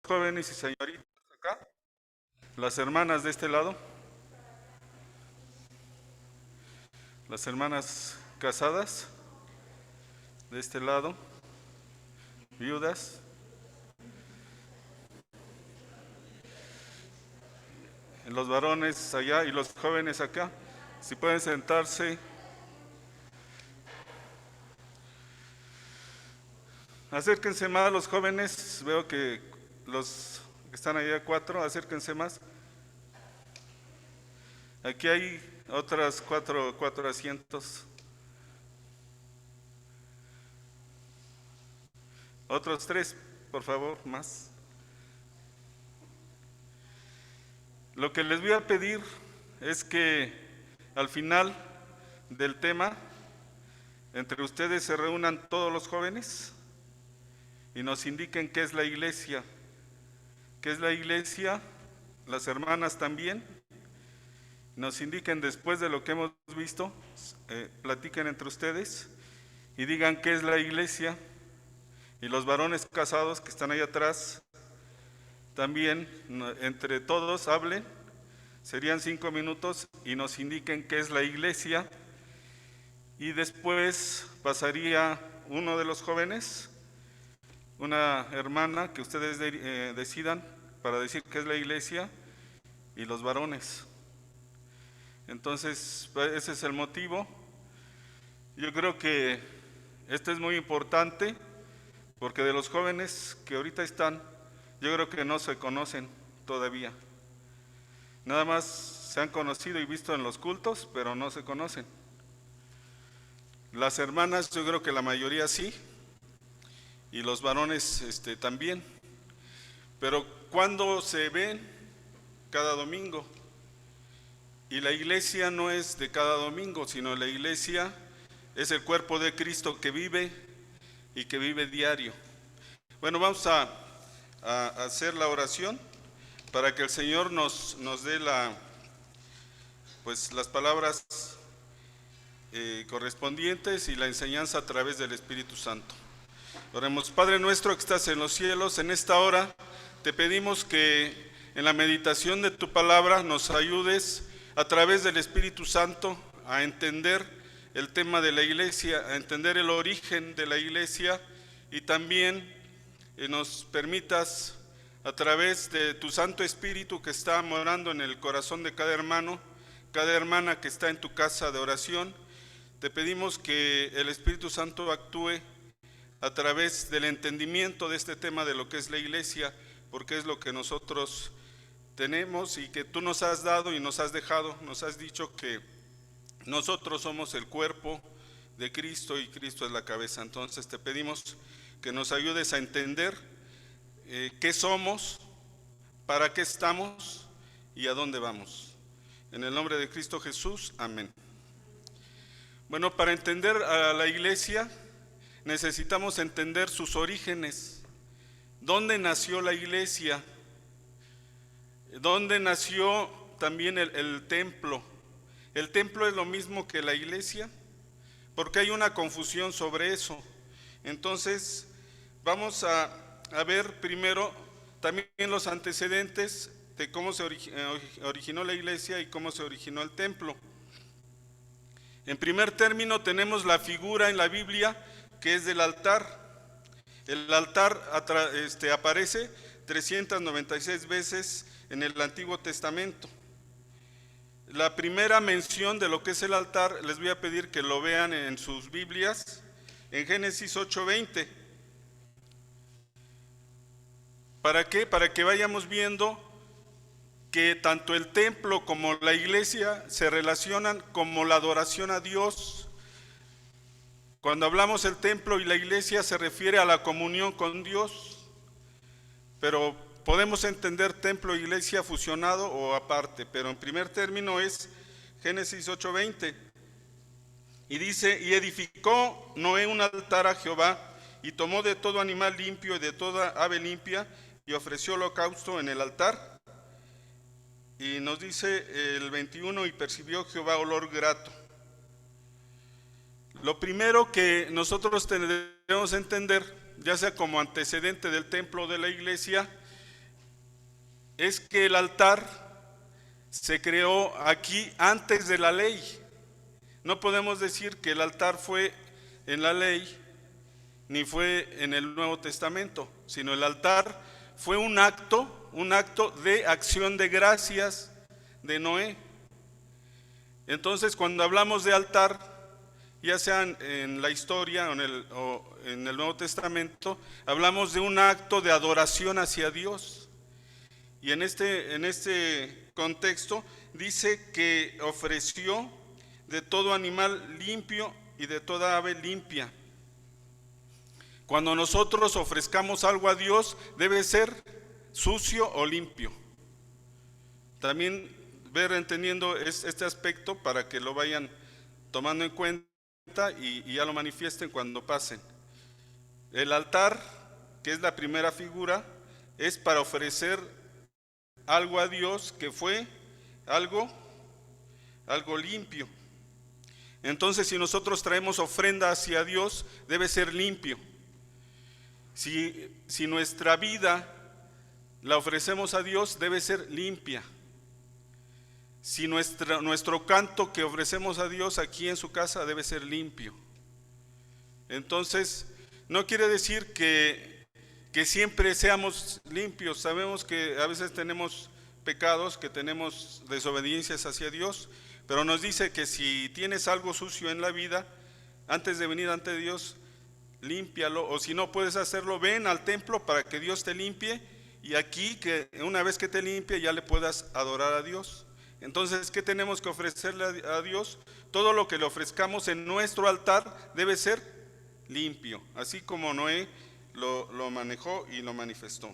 Jóvenes y señoritas acá, las hermanas de este lado, las hermanas casadas de este lado, viudas, los varones allá y los jóvenes acá, si pueden sentarse. Acérquense más los jóvenes, veo que los que están allá cuatro, acérquense más. Aquí hay otras cuatro asientos. Otros tres, por favor, más. Lo que les voy a pedir es que al final del tema, entre ustedes se reúnan todos los jóvenes y nos indiquen qué es la iglesia. ¿Qué es la iglesia? Las hermanas también. Nos indiquen después de lo que hemos visto, platiquen entre ustedes y digan qué es la iglesia. Y los varones casados que están ahí atrás, también entre todos hablen, serían 5 minutos y nos indiquen qué es la iglesia. Y después pasaría uno de los jóvenes, una hermana que ustedes decidan para decir qué es la iglesia, y los varones. Entonces, ese es el motivo. Yo creo que esto es muy importante, porque de los jóvenes que ahorita están, yo creo que no se conocen todavía. Nada más se han conocido y visto en los cultos, pero no se conocen. Las hermanas, yo creo que la mayoría sí, y los varones también. Pero cuando se ven cada domingo, y la iglesia no es de cada domingo, sino la iglesia es el cuerpo de Cristo que vive y que vive diario. Bueno, vamos a hacer la oración para que el Señor nos dé las palabras correspondientes y la enseñanza a través del Espíritu Santo. Oremos. Padre nuestro que estás en los cielos, en esta hora te pedimos que en la meditación de tu palabra nos ayudes a través del Espíritu Santo a entender el tema de la iglesia, a entender el origen de la iglesia, y también nos permitas a través de tu Santo Espíritu que está morando en el corazón de cada hermano, cada hermana que está en tu casa de oración, te pedimos que el Espíritu Santo actúe a través del entendimiento de este tema de lo que es la iglesia, porque es lo que nosotros tenemos y que tú nos has dado y nos has dejado. Nos has dicho que nosotros somos el cuerpo de Cristo y Cristo es la cabeza. Entonces te pedimos que nos ayudes a entender qué somos, para qué estamos y a dónde vamos. En el nombre de Cristo Jesús, amén. Bueno, para entender a la iglesia necesitamos entender sus orígenes. ¿Dónde nació la iglesia? ¿Dónde nació también el templo? ¿El templo es lo mismo que la iglesia? Porque hay una confusión sobre eso. Entonces, vamos a ver primero también los antecedentes de cómo se originó la iglesia y cómo se originó el templo. En primer término tenemos la figura en la Biblia que es del altar. El altar aparece 396 veces en el Antiguo Testamento. La primera mención de lo que es el altar, les voy a pedir que lo vean en sus Biblias, en Génesis 8:20. ¿Para qué? Para que vayamos viendo que tanto el templo como la iglesia se relacionan como la adoración a Dios. Cuando hablamos del templo y la iglesia se refiere a la comunión con Dios, pero podemos entender templo e iglesia fusionado o aparte, pero en primer término es Génesis 8:20. Y dice, y edificó Noé un altar a Jehová, y tomó de todo animal limpio y de toda ave limpia, y ofreció holocausto en el altar. Y nos dice el 21, y percibió Jehová olor grato. Lo primero que nosotros debemos entender, ya sea como antecedente del templo o de la iglesia, es que el altar se creó aquí antes de la ley. No podemos decir que el altar fue en la ley ni fue en el Nuevo Testamento, sino el altar fue un acto de acción de gracias de Noé. Entonces, cuando hablamos de altar, ya sea en la historia o en el Nuevo Testamento, hablamos de un acto de adoración hacia Dios. Y en este contexto dice que ofreció de todo animal limpio y de toda ave limpia. Cuando nosotros ofrezcamos algo a Dios, debe ser sucio o limpio. También entendiendo este aspecto para que lo vayan tomando en cuenta y ya lo manifiesten cuando pasen. El altar, que es la primera figura, es para ofrecer algo a Dios que fue algo limpio. Entonces, si nosotros traemos ofrenda hacia Dios, debe ser limpio. Si nuestra vida la ofrecemos a Dios, debe ser limpia. Si nuestro canto que ofrecemos a Dios aquí en su casa debe ser limpio. Entonces, no quiere decir que siempre seamos limpios. Sabemos que a veces tenemos pecados, que tenemos desobediencias hacia Dios, pero nos dice que si tienes algo sucio en la vida, antes de venir ante Dios, límpialo, o si no puedes hacerlo, ven al templo para que Dios te limpie, y aquí, que una vez que te limpie, ya le puedas adorar a Dios. Entonces, ¿qué tenemos que ofrecerle a Dios? Todo lo que le ofrezcamos en nuestro altar debe ser limpio, así como Noé lo manejó y lo manifestó.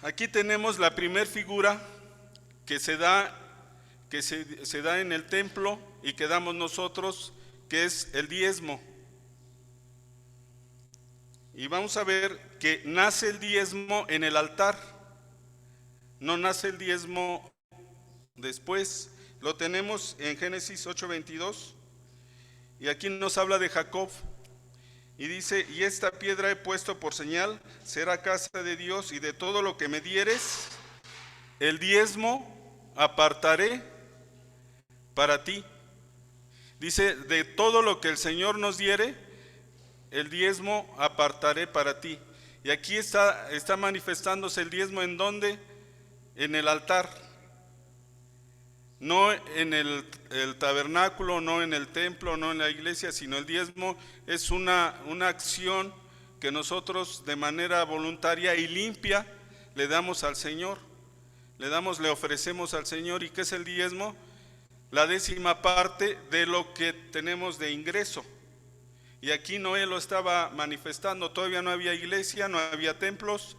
Aquí tenemos la primer figura que se da en el templo y que damos nosotros, que es el diezmo. Y vamos a ver que nace el diezmo en el altar, no nace el diezmo después. Lo tenemos en Génesis 8:22, y aquí nos habla de Jacob, y dice: y esta piedra he puesto por señal, será casa de Dios, y de todo lo que me dieres, el diezmo apartaré para ti. Dice, de todo lo que el Señor nos diere, el diezmo apartaré para ti. Y aquí está manifestándose el diezmo, ¿en dónde? En el altar. No en el tabernáculo, no en el templo, no en la iglesia, sino el diezmo es una acción que nosotros de manera voluntaria y limpia le damos al Señor. Le ofrecemos al Señor. ¿Y qué es el diezmo? La 10ª parte de lo que tenemos de ingreso. Y aquí Noé lo estaba manifestando. Todavía no había iglesia, no había templos,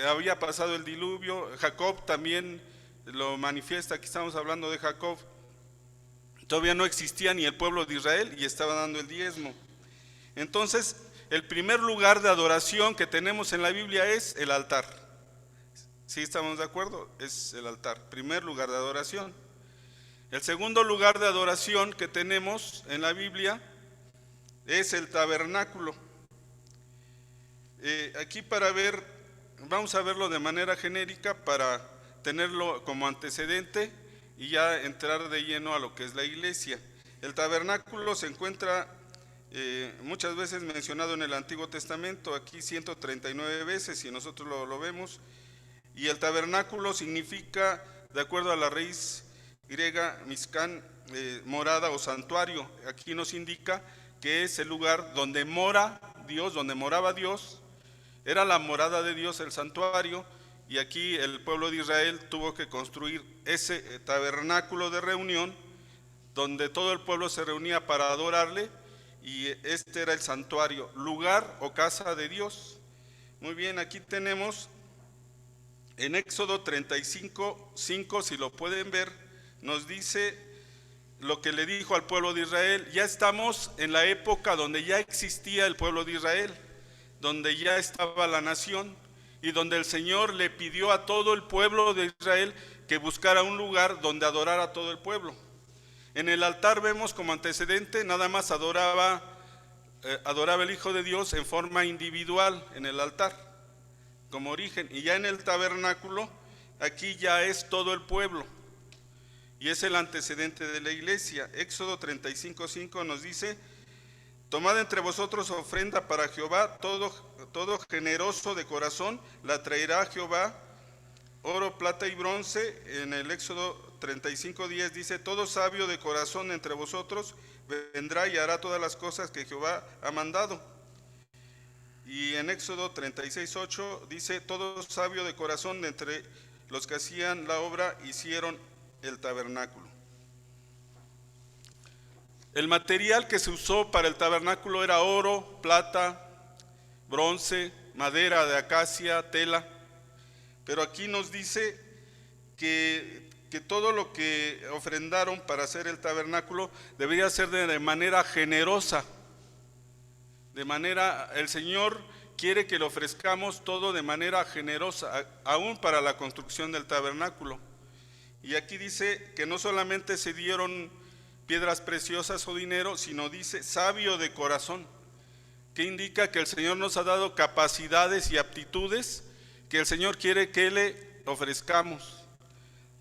había pasado el diluvio. Jacob también lo manifiesta. Aquí estamos hablando de Jacob. Todavía no existía ni el pueblo de Israel y estaba dando el diezmo. Entonces, el primer lugar de adoración que tenemos en la Biblia es el altar. ¿Sí estamos de acuerdo? Es el altar, primer lugar de adoración. El segundo lugar de adoración que tenemos en la Biblia es el tabernáculo. Aquí vamos a verlo de manera genérica para tenerlo como antecedente y ya entrar de lleno a lo que es la iglesia. El tabernáculo se encuentra muchas veces mencionado en el Antiguo Testamento, aquí 139 veces, y nosotros lo vemos. Y el tabernáculo significa, de acuerdo a la raíz griega miskán, morada o santuario. Aquí nos indica que es el lugar donde mora Dios, donde moraba Dios. Era la morada de Dios, el santuario, y aquí el pueblo de Israel tuvo que construir ese tabernáculo de reunión, donde todo el pueblo se reunía para adorarle, y este era el santuario, lugar o casa de Dios. Muy bien, aquí tenemos en Éxodo 35:5, si lo pueden ver, nos dice lo que le dijo al pueblo de Israel. Ya estamos en la época donde ya existía el pueblo de Israel, donde ya estaba la nación, y donde el Señor le pidió a todo el pueblo de Israel que buscara un lugar donde adorar a todo el pueblo. En el altar vemos como antecedente, nada más adoraba el Hijo de Dios en forma individual en el altar. como origen. Y ya en el tabernáculo, aquí ya es todo el pueblo. Y es el antecedente de la iglesia. Éxodo 35:5 nos dice: tomad entre vosotros ofrenda para Jehová, todo generoso de corazón la traerá a Jehová, oro, plata y bronce. En el Éxodo 35:10 dice: todo sabio de corazón entre vosotros vendrá y hará todas las cosas que Jehová ha mandado. Y en Éxodo 36:8 dice: todo sabio de corazón de entre los que hacían la obra hicieron el tabernáculo. El material que se usó para el tabernáculo era oro, plata, bronce, madera de acacia, tela. Pero aquí nos dice que todo lo que ofrendaron para hacer el tabernáculo debería ser de manera generosa. El Señor quiere que le ofrezcamos todo de manera generosa, aún para la construcción del tabernáculo. Y aquí dice que no solamente se dieron piedras preciosas o dinero, sino dice sabio de corazón, que indica que el Señor nos ha dado capacidades y aptitudes que el Señor quiere que le ofrezcamos.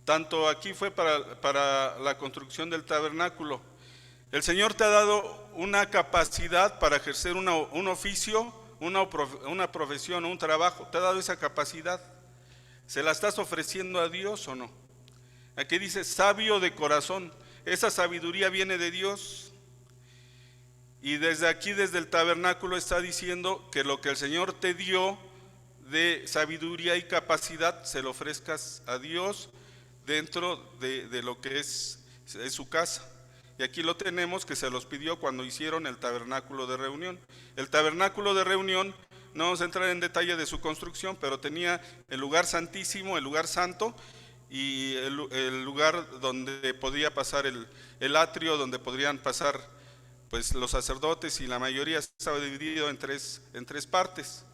Tanto aquí fue para la construcción del tabernáculo. El Señor te ha dado una capacidad para ejercer un oficio, una profesión, un trabajo. Te ha dado esa capacidad. ¿Se la estás ofreciendo a Dios o no? Aquí dice sabio de corazón. Esa sabiduría viene de Dios. Y desde aquí, desde el tabernáculo, está diciendo que lo que el Señor te dio de sabiduría y capacidad, se lo ofrezcas a Dios dentro de lo que es su casa. Y aquí lo tenemos, que se los pidió cuando hicieron el tabernáculo de reunión. El tabernáculo de reunión, no vamos a entrar en detalle de su construcción, pero tenía el lugar santísimo, el lugar santo, y el lugar donde podía pasar el atrio, donde podrían pasar pues los sacerdotes, y la mayoría estaba dividido en tres partes,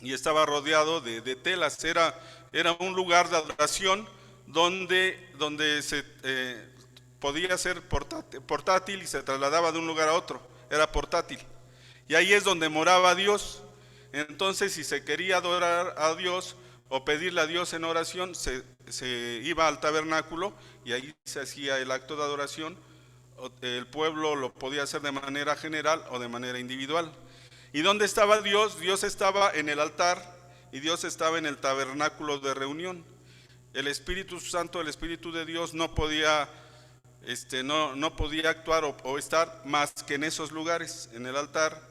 y estaba rodeado de telas. Era un lugar de adoración donde se podía ser portátil y se trasladaba de un lugar a otro, era portátil, y ahí es donde moraba Dios. Entonces, si se quería adorar a Dios o pedirle a Dios en oración, se iba al tabernáculo y ahí se hacía el acto de adoración. El pueblo lo podía hacer de manera general o de manera individual. ¿Y dónde estaba Dios? Dios estaba en el altar y Dios estaba en el tabernáculo de reunión. El Espíritu Santo, el Espíritu de Dios, no podía actuar o estar más que en esos lugares, en el altar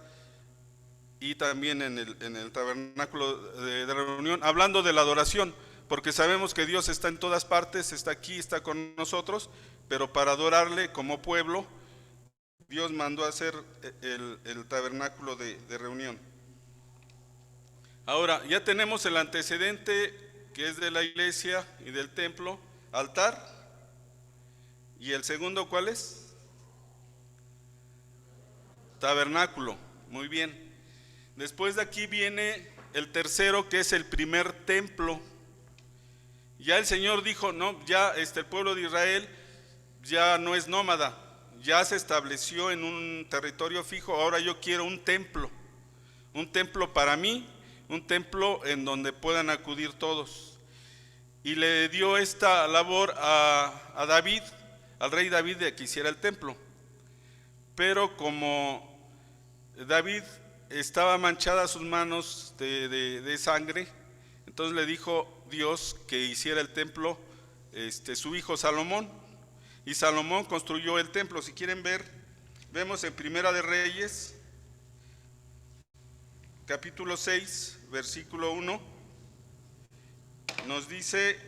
y también en el tabernáculo de reunión, hablando de la adoración, porque sabemos que Dios está en todas partes, está aquí, está con nosotros, pero para adorarle como pueblo, Dios mandó a hacer el tabernáculo de reunión. Ahora, ya tenemos el antecedente, que es de la iglesia y del templo, altar, y el segundo, ¿cuál es? Tabernáculo, muy bien. Después de aquí viene el tercero, que es el primer templo. Ya el Señor dijo, no, ya el pueblo de Israel ya no es nómada, ya se estableció en un territorio fijo. Ahora yo quiero un templo para mí, un templo en donde puedan acudir todos. Y le dio esta labor a David, al rey David, de que hiciera el templo. Pero como David estaba manchada sus manos de sangre, entonces le dijo Dios que hiciera el templo su hijo Salomón, y Salomón construyó el templo. Si quieren ver, vemos en Primera de Reyes, capítulo 6, versículo 1, nos dice: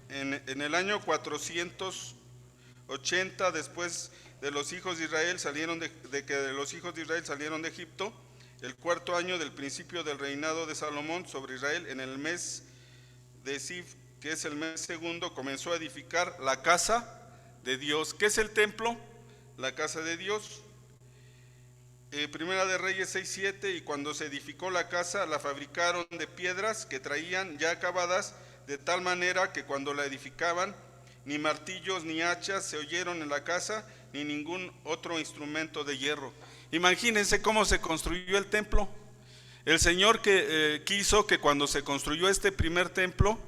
en el año 480 después de los hijos de Israel salieron de Egipto, el cuarto año del principio del reinado de Salomón sobre Israel, en el mes de Sif, que es el mes segundo, comenzó a edificar la casa de Dios. ¿Qué es el templo? La casa de Dios. Primera de Reyes 6:7, y cuando se edificó la casa, la fabricaron de piedras que traían ya acabadas, de tal manera que cuando la edificaban, ni martillos ni hachas se oyeron en la casa, ni ningún otro instrumento de hierro. Imagínense cómo se construyó el templo. El Señor que quiso que cuando se construyó este primer templo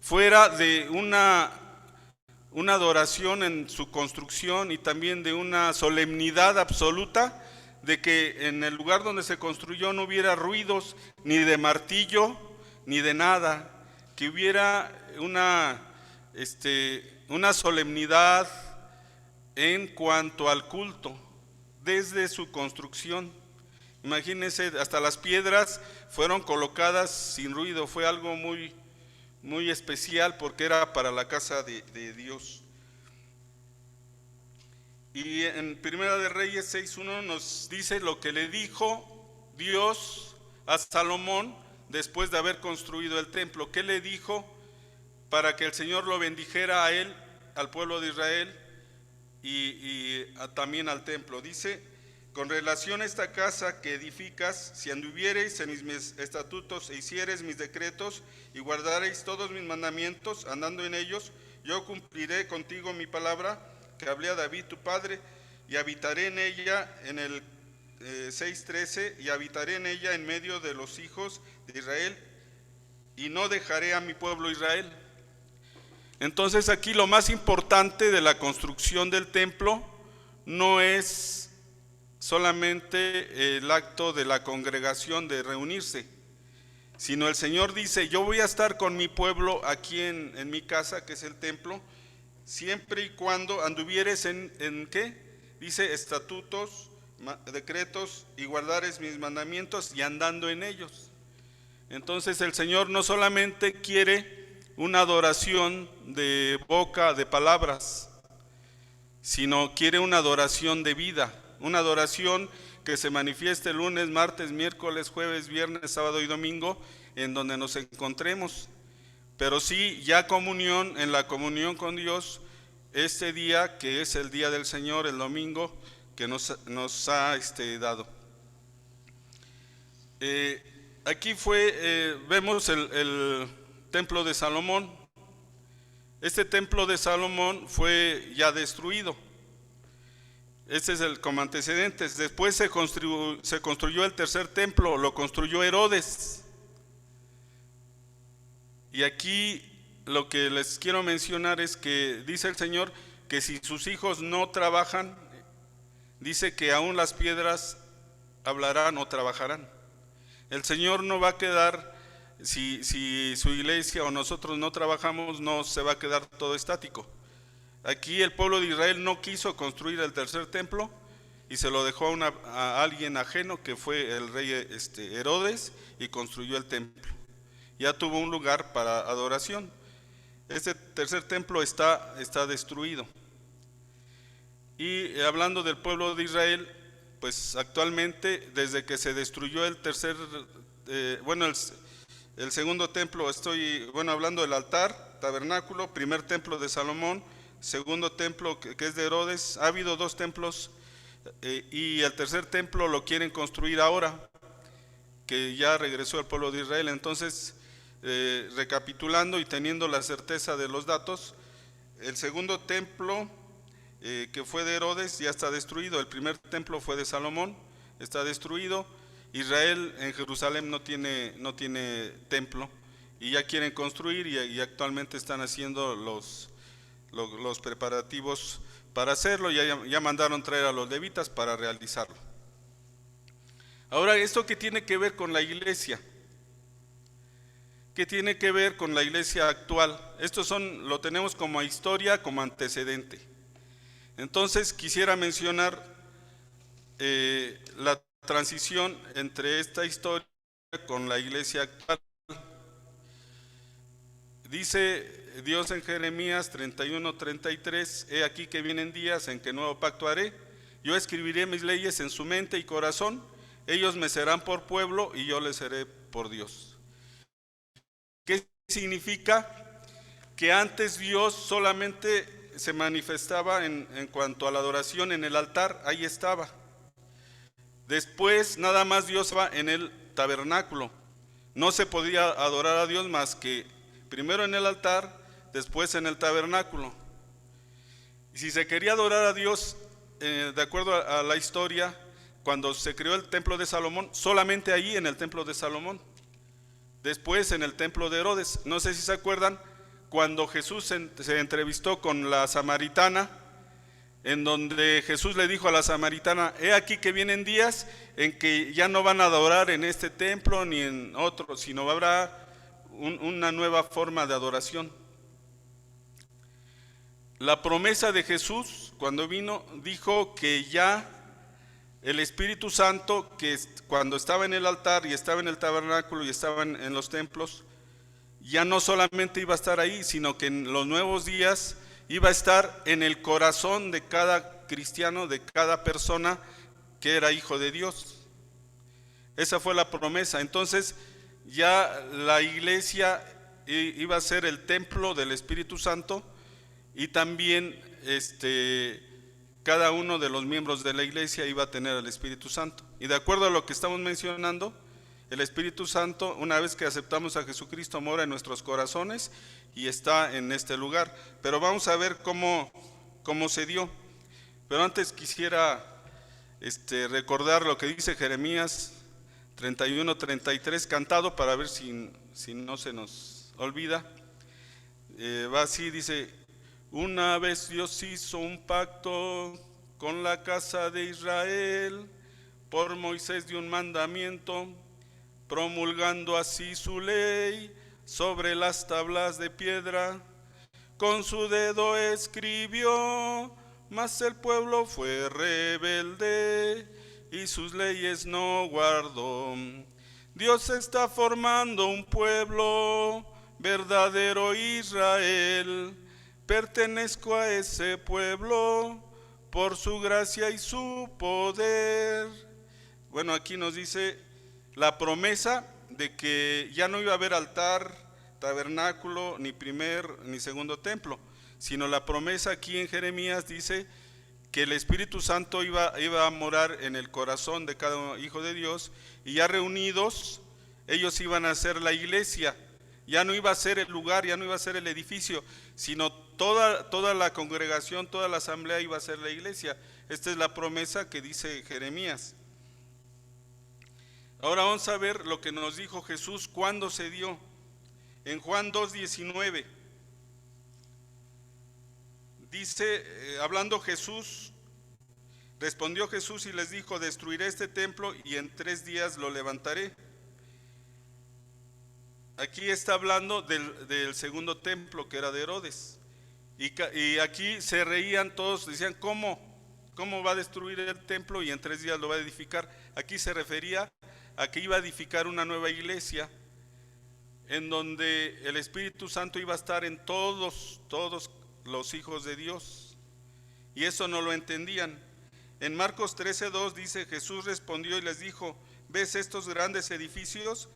fuera de una adoración en su construcción y también de una solemnidad absoluta, de que en el lugar donde se construyó no hubiera ruidos ni de martillo ni de nada, que hubiera una solemnidad en cuanto al culto desde su construcción. Imagínense, hasta las piedras fueron colocadas sin ruido, fue algo muy, muy especial porque era para la casa de Dios. Y en Primera de Reyes 6:1 nos dice lo que le dijo Dios a Salomón después de haber construido el templo. ¿Qué le dijo para que el Señor lo bendijera a él, al pueblo de Israel y también al templo? Dice: con relación a esta casa que edificas, si anduviereis en mis estatutos e hiciereis mis decretos y guardareis todos mis mandamientos, andando en ellos, yo cumpliré contigo mi palabra que hablé a David tu padre, y habitaré en ella, en el 6:13, y habitaré en ella en medio de los hijos de Israel, y no dejaré a mi pueblo Israel. Entonces aquí lo más importante de la construcción del templo no es solamente el acto de la congregación de reunirse, sino el Señor dice: yo voy a estar con mi pueblo aquí en mi casa, que es el templo, siempre y cuando anduvieres en ¿qué? Dice: estatutos, decretos, y guardares mis mandamientos, y andando en ellos. Entonces el Señor no solamente quiere una adoración de boca, de palabras, sino quiere una adoración de vida, una adoración que se manifieste lunes, martes, miércoles, jueves, viernes, sábado y domingo, en donde nos encontremos. Pero sí ya comunión, en la comunión con Dios, este día que es el día del Señor, el domingo que nos ha dado. Aquí vemos el templo de Salomón. Este templo de Salomón fue ya destruido. Este es como antecedentes. Después se construyó el tercer templo, lo construyó Herodes. Y aquí lo que les quiero mencionar es que dice el Señor que si sus hijos no trabajan, dice que aún las piedras hablarán o trabajarán. El Señor no va a quedar, si su iglesia o nosotros no trabajamos, no se va a quedar todo estático. Aquí el pueblo de Israel no quiso construir el tercer templo y se lo dejó a alguien ajeno, que fue el rey Herodes, y construyó el templo. Ya tuvo un lugar para adoración. Este tercer templo está destruido. Y hablando del pueblo de Israel, pues actualmente, desde que se destruyó el segundo templo, hablando del altar, tabernáculo, primer templo de Salomón, segundo templo que es de Herodes. Ha habido dos templos y el tercer templo lo quieren construir ahora, que ya regresó el pueblo de Israel. Entonces, recapitulando y teniendo la certeza de los datos, el segundo templo que fue de Herodes ya está destruido. El primer templo fue de Salomón, está destruido. Israel en Jerusalén no tiene templo y ya quieren construir, y actualmente están haciendo los preparativos para hacerlo. Ya mandaron traer a los levitas para realizarlo. Ahora, ¿esto qué tiene que ver con la iglesia? ¿Qué tiene que ver con la iglesia actual? Esto lo tenemos como historia, como antecedente. Entonces quisiera mencionar la transición entre esta historia con la iglesia actual. Dice Dios en Jeremías 31:33: he aquí que vienen días en que nuevo pacto haré, yo escribiré mis leyes en su mente y corazón, ellos me serán por pueblo y yo les seré por Dios. ¿Qué significa? Que antes Dios solamente se manifestaba en cuanto a la adoración en el altar, ahí estaba. Después nada más Dios estaba en el tabernáculo. No se podía adorar a Dios más que primero en el altar, después en el tabernáculo. Y si se quería adorar a Dios, de acuerdo a la historia, cuando se creó el templo de Salomón, solamente ahí en el templo de Salomón. Después en el templo de Herodes. No sé si se acuerdan, cuando Jesús se entrevistó con la samaritana, en donde Jesús le dijo a la samaritana: he aquí que vienen días en que ya no van a adorar en este templo ni en otro, sino habrá una nueva forma de adoración. La promesa de Jesús cuando vino, dijo que ya el Espíritu Santo, que cuando estaba en el altar y estaba en el tabernáculo y estaba en los templos, ya no solamente iba a estar ahí, sino que en los nuevos días iba a estar en el corazón de cada cristiano, de cada persona que era hijo de Dios. Esa fue la promesa. Entonces ya la iglesia iba a ser el templo del Espíritu Santo, y también cada uno de los miembros de la iglesia iba a tener el Espíritu Santo. Y de acuerdo a lo que estamos mencionando, el Espíritu Santo, una vez que aceptamos a Jesucristo, mora en nuestros corazones y está en este lugar. Pero vamos a ver cómo se dio. Pero antes quisiera recordar lo que dice Jeremías 31-33, cantado, para ver si no se nos olvida. Va así, dice: una vez Dios hizo un pacto con la casa de Israel, por Moisés dio un mandamiento, promulgando así su ley sobre las tablas de piedra. Con su dedo escribió, mas el pueblo fue rebelde y sus leyes no guardó. Dios está formando un pueblo, verdadero Israel. Pertenezco a ese pueblo por su gracia y su poder. Bueno, aquí nos dice la promesa de que ya no iba a haber altar, tabernáculo, ni primer ni segundo templo, sino la promesa aquí en Jeremías dice que el Espíritu Santo iba a morar en el corazón de cada hijo de Dios, y ya reunidos ellos iban a ser la iglesia. Ya no iba a ser el lugar, ya no iba a ser el edificio, sino toda la congregación, toda la asamblea iba a ser la iglesia. Esta es la promesa que dice Jeremías. Ahora vamos a ver lo que nos dijo Jesús cuando se dio. En Juan 2:19 dice, hablando Jesús, respondió Jesús y les dijo: destruiré este templo y en 3 días lo levantaré. Aquí está hablando del segundo templo, que era de Herodes. Y aquí se reían todos, decían: ¿cómo va a destruir el templo y en 3 días lo va a edificar? Aquí se refería a que iba a edificar una nueva iglesia, en donde el Espíritu Santo iba a estar en todos los hijos de Dios. Y eso no lo entendían. En Marcos 13:2 dice: Jesús respondió y les dijo: ¿ves estos grandes edificios?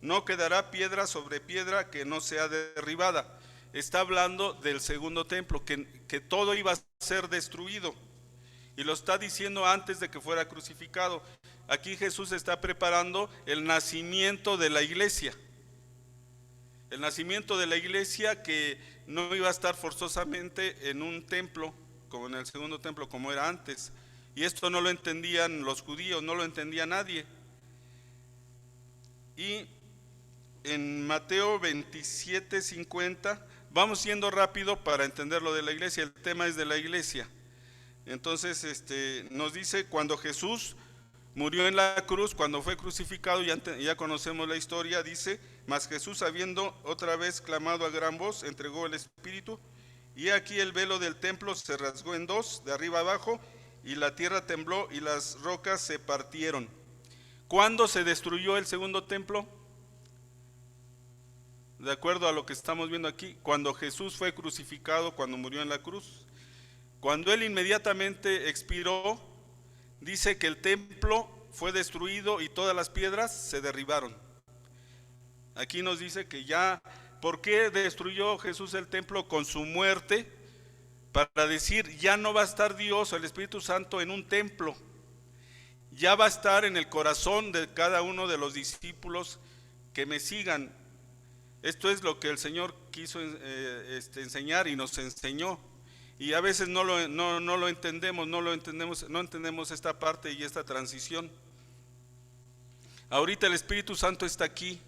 No quedará piedra sobre piedra que no sea derribada. Está hablando del segundo templo, que todo iba a ser destruido. Y lo está diciendo antes de que fuera crucificado. Aquí Jesús está preparando el nacimiento de la iglesia. El nacimiento de la iglesia, que no iba a estar forzosamente en un templo, como en el segundo templo, como era antes. Y esto no lo entendían los judíos, no lo entendía nadie. Y en Mateo 27:50, vamos yendo rápido para entender lo de la iglesia, el tema es de la iglesia. Entonces nos dice: cuando Jesús murió en la cruz, cuando fue crucificado, ya conocemos la historia, dice: mas Jesús, habiendo otra vez clamado a gran voz, entregó el Espíritu, y aquí el velo del templo se rasgó en dos, de arriba abajo, y la tierra tembló y las rocas se partieron. ¿Cuándo se destruyó el segundo templo? De acuerdo a lo que estamos viendo aquí, cuando Jesús fue crucificado, cuando murió en la cruz. Cuando él inmediatamente expiró, dice que el templo fue destruido y todas las piedras se derribaron. Aquí nos dice que ya, ¿por qué destruyó Jesús el templo con su muerte? Para decir, ya no va a estar Dios o el Espíritu Santo en un templo, ya va a estar en el corazón de cada uno de los discípulos que me sigan. Esto es lo que el Señor quiso enseñar y nos enseñó. Y a veces no lo entendemos, no entendemos esta parte y esta transición. Ahorita el Espíritu Santo está aquí.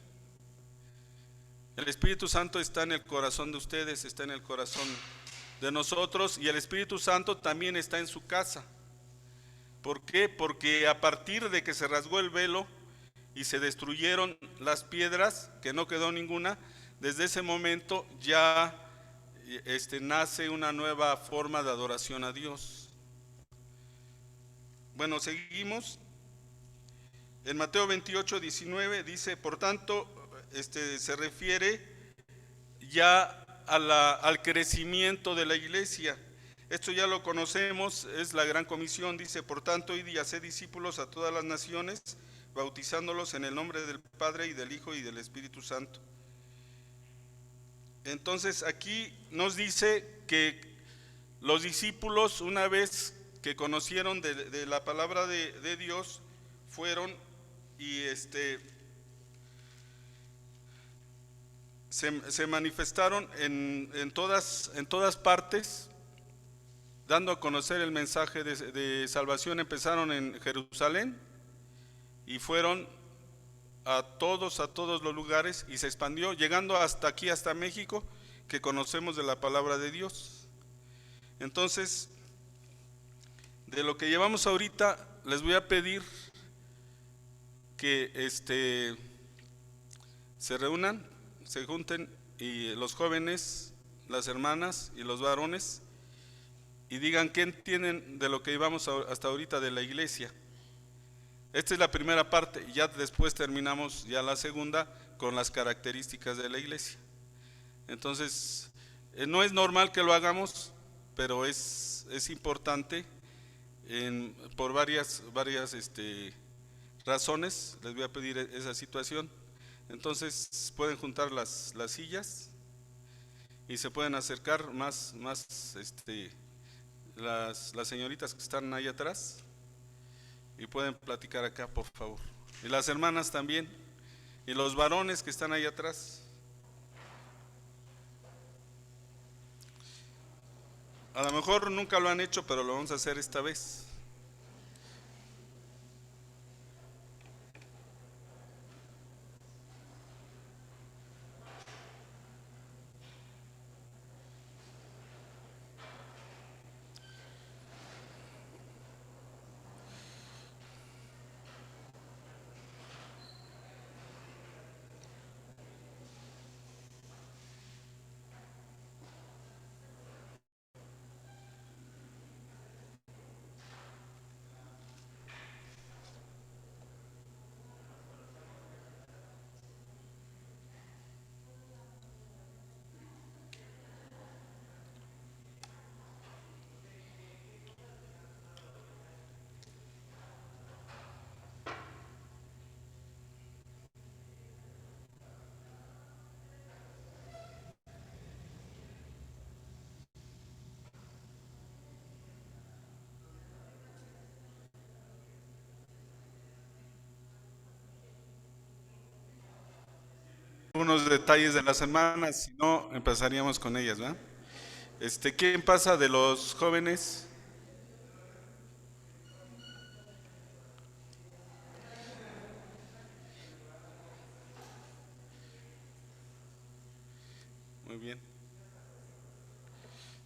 El Espíritu Santo está en el corazón de ustedes, está en el corazón de nosotros, y el Espíritu Santo también está en su casa. ¿Por qué? Porque a partir de que se rasgó el velo y se destruyeron las piedras, que no quedó ninguna, desde ese momento ya nace una nueva forma de adoración a Dios. Bueno, seguimos. En Mateo 28, 19 dice, por tanto, se refiere ya al crecimiento de la iglesia. Esto ya lo conocemos, es la gran comisión, dice, por tanto, id y haced discípulos a todas las naciones, bautizándolos en el nombre del Padre y del Hijo y del Espíritu Santo. Entonces aquí nos dice que los discípulos, una vez que conocieron de la palabra de Dios, fueron y se manifestaron en todas partes, dando a conocer el mensaje de salvación. Empezaron en Jerusalén y fueron a todos los lugares, y se expandió, llegando hasta aquí, hasta México, que conocemos de la palabra de Dios. Entonces, de lo que llevamos ahorita, les voy a pedir que se reúnan, se junten, y los jóvenes, las hermanas y los varones, y digan qué entienden de lo que llevamos hasta ahorita de la iglesia. Esta es la primera parte, y ya después terminamos ya la segunda con las características de la iglesia. Entonces, no es normal que lo hagamos, pero es importante por varias razones. Les voy a pedir esa situación. Entonces, pueden juntar las sillas y se pueden acercar más las señoritas que están ahí atrás, y pueden platicar acá, por favor. Y las hermanas también, y los varones que están ahí atrás. A lo mejor nunca lo han hecho, pero lo vamos a hacer esta vez. Unos detalles de la semana, si no, empezaríamos con ellas, ¿verdad? ¿Quién pasa de los jóvenes? Muy bien.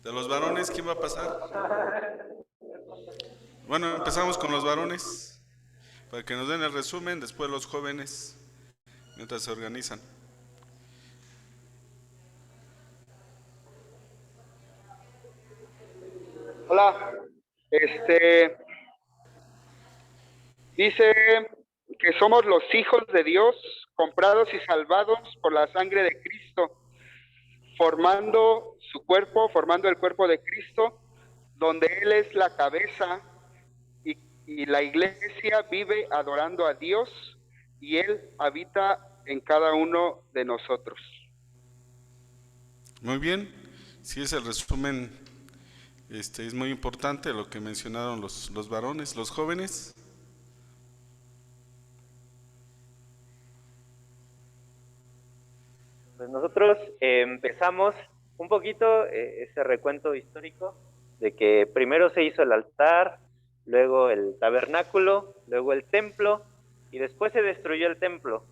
¿De los varones quién va a pasar? Bueno, empezamos con los varones, para que nos den el resumen, después los jóvenes, mientras se organizan. Hola, dice que somos los hijos de Dios, comprados y salvados por la sangre de Cristo, formando su cuerpo, formando el cuerpo de Cristo, donde Él es la cabeza, y la iglesia vive adorando a Dios, y Él habita en cada uno de nosotros. Muy bien, sí, es el resumen. Es muy importante lo que mencionaron los varones, los jóvenes. Pues nosotros empezamos un poquito ese recuento histórico de que primero se hizo el altar, luego el tabernáculo, luego el templo, y después se destruyó el templo,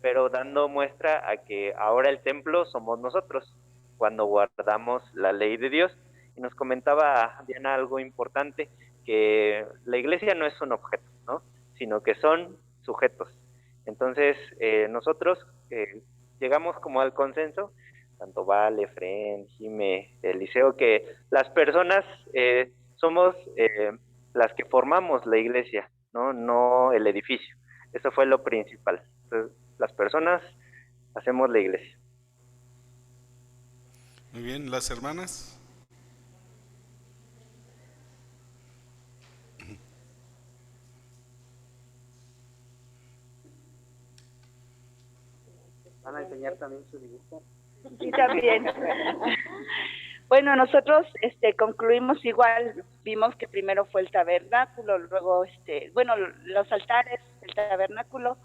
pero dando muestra a que ahora el templo somos nosotros, cuando guardamos la ley de Dios. Y nos comentaba Diana algo importante, que la iglesia no es un objeto, ¿no? Sino que son sujetos. Entonces, nosotros llegamos como al consenso, tanto Vale, Fren, Jime, Eliseo, que las personas somos las que formamos la iglesia, ¿no? No el edificio. Eso fue lo principal. Entonces, las personas hacemos la iglesia. Muy bien, las hermanas. ¿Van a enseñar también su dibujo? Sí, también. Bueno, nosotros concluimos igual, vimos que primero fue el tabernáculo, luego los altares, el tabernáculo,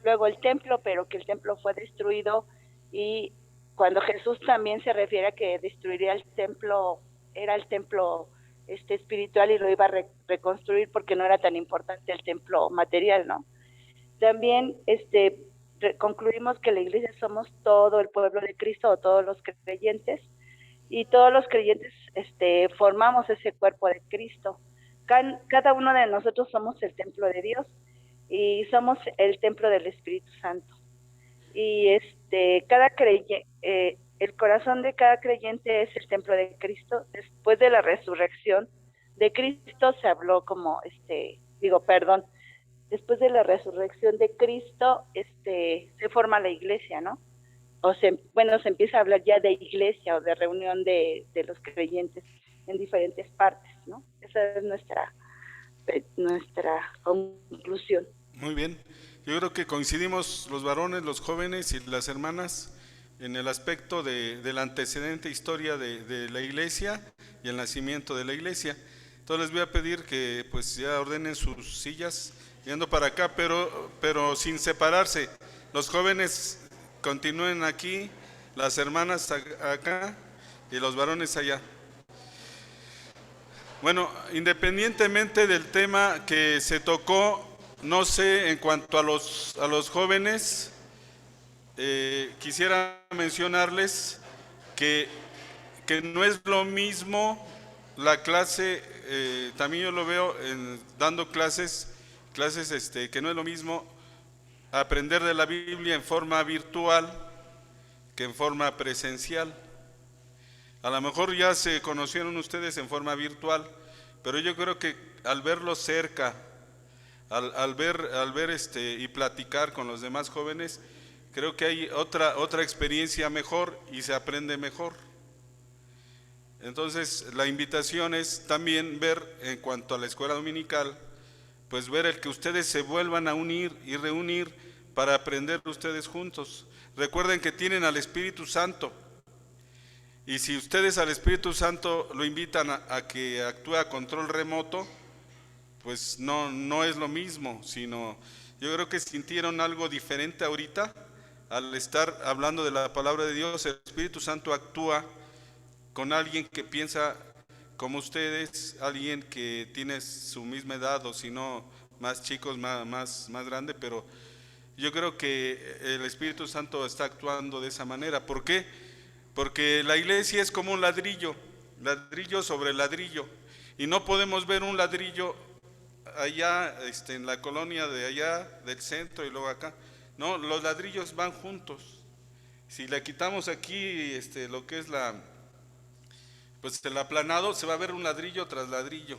luego el templo, pero que el templo fue destruido, y cuando Jesús también se refiere a que destruiría el templo, era el templo espiritual, y lo iba a reconstruir porque no era tan importante el templo material, ¿no? También concluimos que la iglesia somos todo el pueblo de Cristo, o todos los creyentes, y todos los creyentes formamos ese cuerpo de Cristo. Cada uno de nosotros somos el templo de Dios, y somos el templo del Espíritu Santo. Y el corazón de cada creyente es el templo de Cristo. Después de la resurrección de Cristo se habló como, después de la resurrección de Cristo, se forma la iglesia, ¿no? Se empieza a hablar ya de iglesia o de reunión de los creyentes en diferentes partes, ¿no? Esa es nuestra conclusión. Muy bien, yo creo que coincidimos los varones, los jóvenes y las hermanas en el aspecto de la antecedente historia de la iglesia y el nacimiento de la iglesia. Entonces les voy a pedir que pues ya ordenen sus sillas yendo para acá, pero sin separarse. Los jóvenes continúen aquí, las hermanas acá y los varones allá. Bueno, independientemente del tema que se tocó, no sé, en cuanto a los jóvenes, quisiera mencionarles que no es lo mismo la clase, también yo lo veo dando clases que no es lo mismo aprender de la Biblia en forma virtual que en forma presencial. A lo mejor ya se conocieron ustedes en forma virtual, pero yo creo que al verlos cerca, al ver y platicar con los demás jóvenes, creo que hay otra experiencia mejor y se aprende mejor. Entonces la invitación es también ver, en cuanto a la escuela dominical, pues ver el que ustedes se vuelvan a unir y reunir para aprender ustedes juntos. Recuerden que tienen al Espíritu Santo, y si ustedes al Espíritu Santo lo invitan a que actúe a control remoto, pues no es lo mismo, sino yo creo que sintieron algo diferente ahorita al estar hablando de la palabra de Dios. El Espíritu Santo actúa con alguien que piensa como ustedes, alguien que tiene su misma edad, o si no más chicos, más grande, pero yo creo que el Espíritu Santo está actuando de esa manera. ¿Por qué? Porque la iglesia es como un ladrillo sobre ladrillo, y no podemos ver un ladrillo allá en la colonia de allá del centro y luego acá. No, los ladrillos van juntos. Si le quitamos aquí lo que es el aplanado, se va a ver un ladrillo tras ladrillo.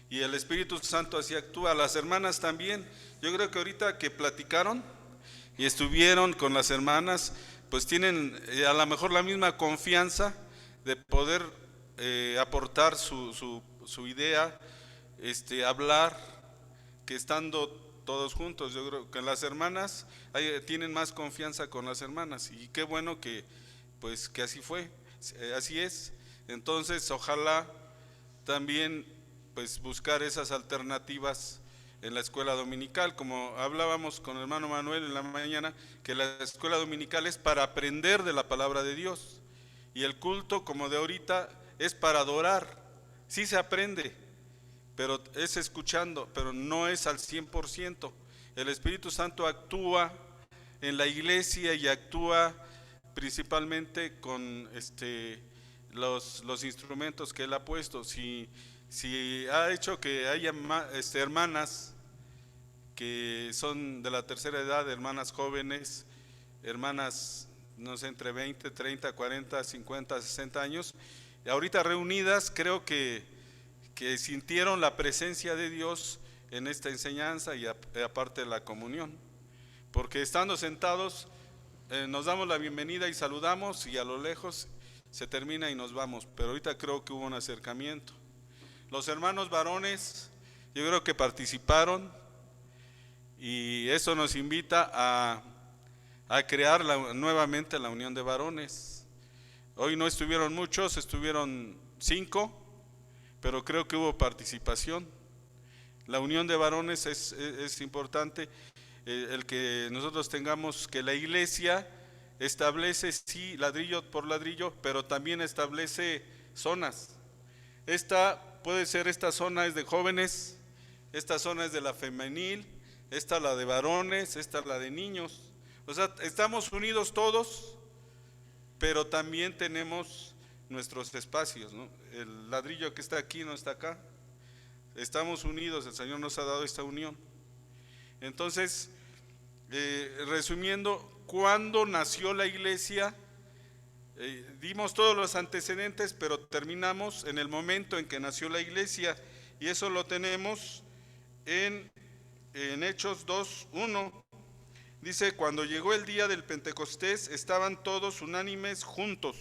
Y el Espíritu Santo así actúa. Las hermanas también. Yo creo que ahorita que platicaron y estuvieron con las hermanas, pues tienen a lo mejor la misma confianza de poder aportar su idea, hablar, que estando todos juntos. Yo creo que las hermanas tienen más confianza con las hermanas, y qué bueno que así fue, así es. Entonces ojalá también pues buscar esas alternativas en la escuela dominical, como hablábamos con el hermano Manuel en la mañana, que la escuela dominical es para aprender de la palabra de Dios, y el culto como de ahorita es para adorar. Sí se aprende, pero es escuchando, pero no es al 100%. El Espíritu Santo actúa en la iglesia y actúa principalmente con los instrumentos que Él ha puesto. Si ha hecho que haya hermanas que son de la tercera edad, hermanas jóvenes, hermanas, no sé, entre 20, 30, 40, 50, 60 años, y ahorita reunidas, creo que sintieron la presencia de Dios en esta enseñanza y aparte de la comunión, porque estando sentados nos damos la bienvenida y saludamos, y a lo lejos se termina y nos vamos, pero ahorita creo que hubo un acercamiento. Los hermanos varones, yo creo que participaron, y eso nos invita a crear nuevamente la unión de varones. Hoy no estuvieron muchos, estuvieron 5, pero creo que hubo participación. La unión de varones es importante, el que nosotros tengamos, que la iglesia establece, sí, ladrillo por ladrillo, pero también establece zonas. Esta zona es de jóvenes, esta zona es de la femenil, esta la de varones, esta la de niños. O sea, estamos unidos todos, pero también tenemos nuestros espacios, ¿no? El ladrillo que está aquí no está acá. Estamos unidos, el Señor nos ha dado esta unión. Entonces, resumiendo, ¿cuándo nació la iglesia? Dimos todos los antecedentes, pero terminamos en el momento en que nació la iglesia, y eso lo tenemos en Hechos 2:1. Dice: cuando llegó el día del Pentecostés, estaban todos unánimes juntos.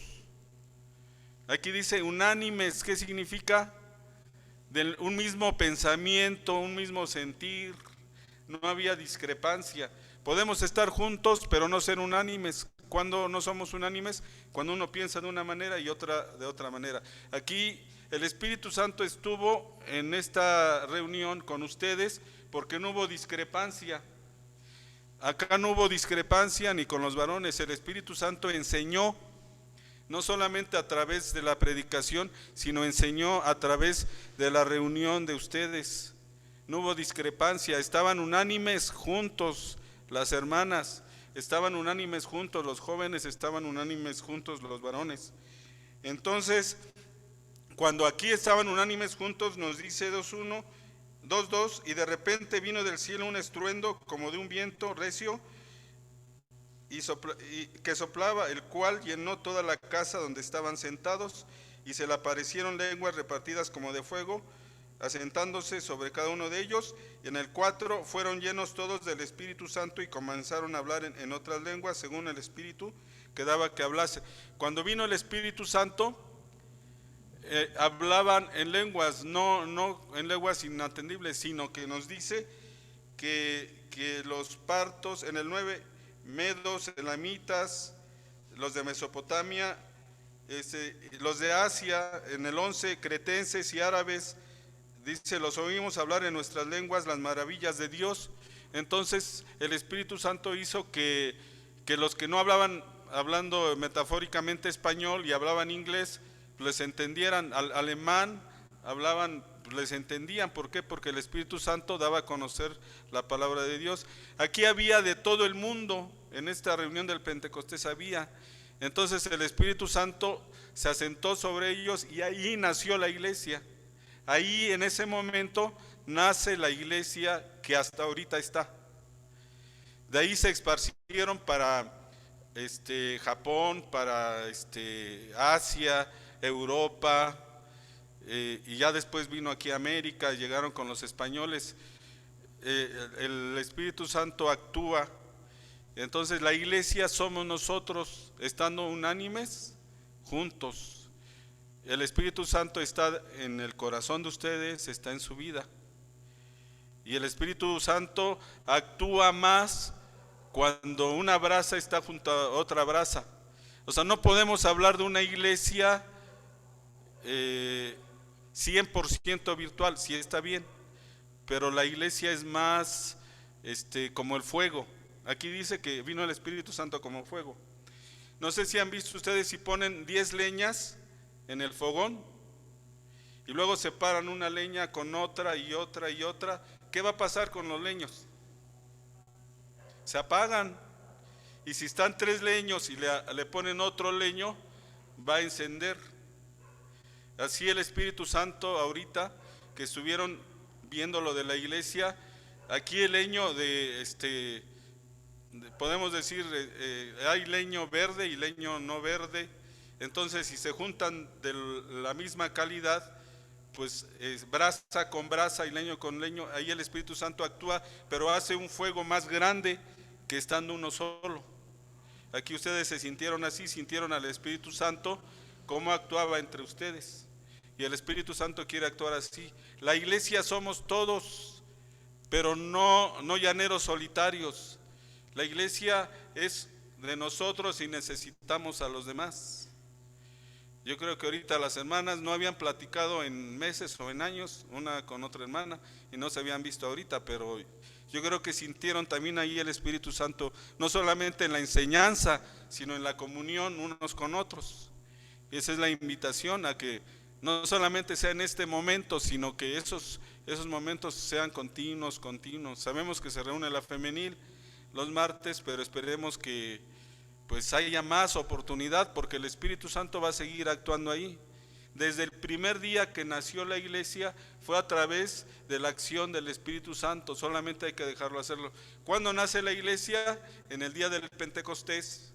Aquí dice unánimes, ¿qué significa? Un mismo pensamiento, un mismo sentir, no había discrepancia. Podemos estar juntos, pero no ser unánimes. ¿Cuándo no somos unánimes? Cuando uno piensa de una manera y otra de otra manera. Aquí el Espíritu Santo estuvo en esta reunión con ustedes porque no hubo discrepancia. Acá no hubo discrepancia ni con los varones. El Espíritu Santo enseñó, no solamente a través de la predicación, sino enseñó a través de la reunión de ustedes. No hubo discrepancia, estaban unánimes juntos las hermanas, estaban unánimes juntos los jóvenes, estaban unánimes juntos los varones. Entonces, cuando aquí estaban unánimes juntos, nos dice 2:2, y de repente vino del cielo un estruendo como de un viento recio y que soplaba, el cual llenó toda la casa donde estaban sentados, y se le aparecieron lenguas repartidas como de fuego, asentándose sobre cada uno de ellos. Y en el 4, fueron llenos todos del Espíritu Santo y comenzaron a hablar en otras lenguas según el Espíritu que daba que hablase. Cuando vino el Espíritu Santo, hablaban en lenguas, no en lenguas inatendibles, sino que nos dice que los partos, en el 9, medos, elamitas, los de Mesopotamia, los de Asia, en el 11, cretenses y árabes, dice, los oímos hablar en nuestras lenguas las maravillas de Dios. Entonces el Espíritu Santo hizo que los que no hablando metafóricamente español y hablaban inglés, les entendieran, alemán, hablaban, les entendían. ¿Por qué? Porque el Espíritu Santo daba a conocer la palabra de Dios. Aquí había de todo el mundo, en esta reunión del Pentecostés había. Entonces el Espíritu Santo se asentó sobre ellos y ahí nació la iglesia. Ahí en ese momento nace la iglesia que hasta ahorita está. De ahí se esparcieron para Japón, para Asia, Europa, y ya después vino aquí a América, llegaron con los españoles. El Espíritu Santo actúa. Entonces la iglesia somos nosotros, estando unánimes, juntos. El Espíritu Santo está en el corazón de ustedes, está en su vida. Y el Espíritu Santo actúa más cuando una brasa está junto a otra brasa. O sea, no podemos hablar de una iglesia 100% virtual, sí está bien, pero la iglesia es más como el fuego. Aquí dice que vino el Espíritu Santo como fuego. No sé si han visto ustedes, si ponen 10 leñas en el fogón y luego separan una leña con otra y otra y otra, ¿qué va a pasar con los leños? Se apagan. Y si están 3 leños y le ponen otro leño, va a encender. Así el Espíritu Santo, ahorita que estuvieron viendo lo de la iglesia, aquí el leño podemos decir, hay leño verde y leño no verde. Entonces, si se juntan de la misma calidad, pues brasa con brasa y leño con leño, ahí el Espíritu Santo actúa, pero hace un fuego más grande que estando uno solo. Aquí ustedes se sintieron así, sintieron al Espíritu Santo cómo actuaba entre ustedes, y el Espíritu Santo quiere actuar así. La iglesia somos todos, pero no llaneros solitarios. La iglesia es de nosotros y necesitamos a los demás. Yo creo que ahorita las hermanas no habían platicado en meses o en años, una con otra hermana, y no se habían visto ahorita, pero yo creo que sintieron también ahí el Espíritu Santo, no solamente en la enseñanza, sino en la comunión unos con otros. Y esa es la invitación, a que no solamente sea en este momento, sino que esos momentos sean continuos. Sabemos que se reúne la femenil los martes, pero esperemos que pues haya más oportunidad, porque el Espíritu Santo va a seguir actuando ahí. Desde el primer día que nació la iglesia fue a través de la acción del Espíritu Santo, solamente hay que dejarlo hacerlo. ¿Cuándo nace la iglesia? En el día del Pentecostés,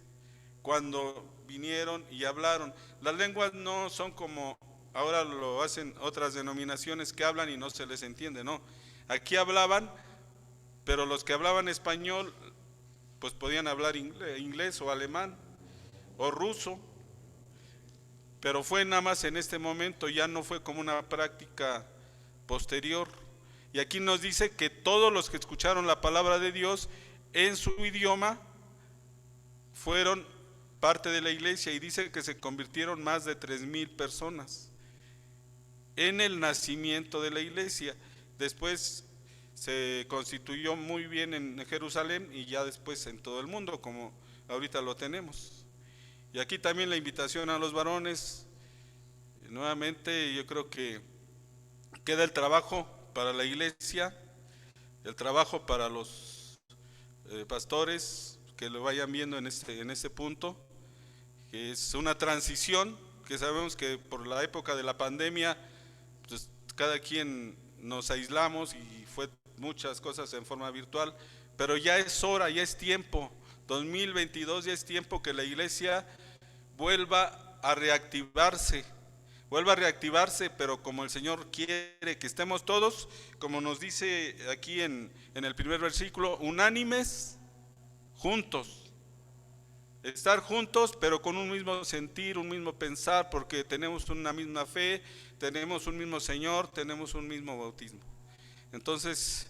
cuando vinieron y hablaron. Las lenguas no son como ahora lo hacen otras denominaciones, que hablan y no se les entiende, no. Aquí hablaban, pero los que hablaban español pues podían hablar inglés o alemán o ruso, pero fue nada más en este momento, ya no fue como una práctica posterior. Y aquí nos dice que todos los que escucharon la palabra de Dios en su idioma fueron parte de la iglesia, y dice que se convirtieron más de 3,000 personas en el nacimiento de la iglesia. Después se constituyó muy bien en Jerusalén y ya después en todo el mundo, como ahorita lo tenemos. Y aquí también la invitación a los varones. Nuevamente yo creo que queda el trabajo para la iglesia, el trabajo para los pastores, que lo vayan viendo en este punto, que es una transición, que sabemos que por la época de la pandemia, pues cada quien nos aislamos y fue muchas cosas en forma virtual, pero ya es hora, ya es tiempo, 2022 ya es tiempo que la iglesia vuelva a reactivarse, pero como el Señor quiere que estemos todos, como nos dice aquí en el primer versículo, unánimes, juntos, estar juntos, pero con un mismo sentir, un mismo pensar, porque tenemos una misma fe, tenemos un mismo Señor, tenemos un mismo bautismo. Entonces,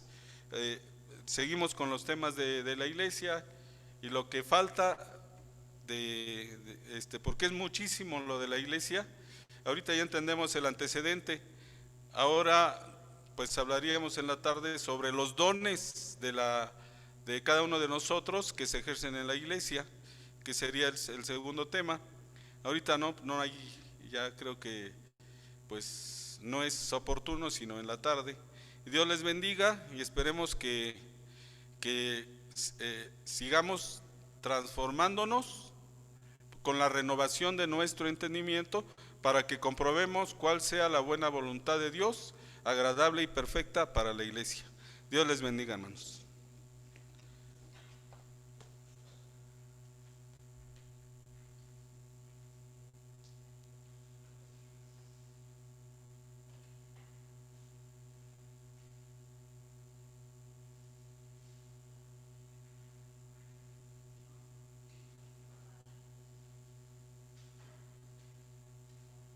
seguimos con los temas de la iglesia y lo que falta, porque es muchísimo lo de la iglesia. Ahorita ya entendemos el antecedente, ahora pues hablaríamos en la tarde sobre los dones de cada uno de nosotros que se ejercen en la iglesia, que sería el segundo tema. Ahorita no hay, ya creo que pues no es oportuno, sino en la tarde. Dios les bendiga y esperemos que sigamos transformándonos con la renovación de nuestro entendimiento, para que comprobemos cuál sea la buena voluntad de Dios, agradable y perfecta para la iglesia. Dios les bendiga, hermanos.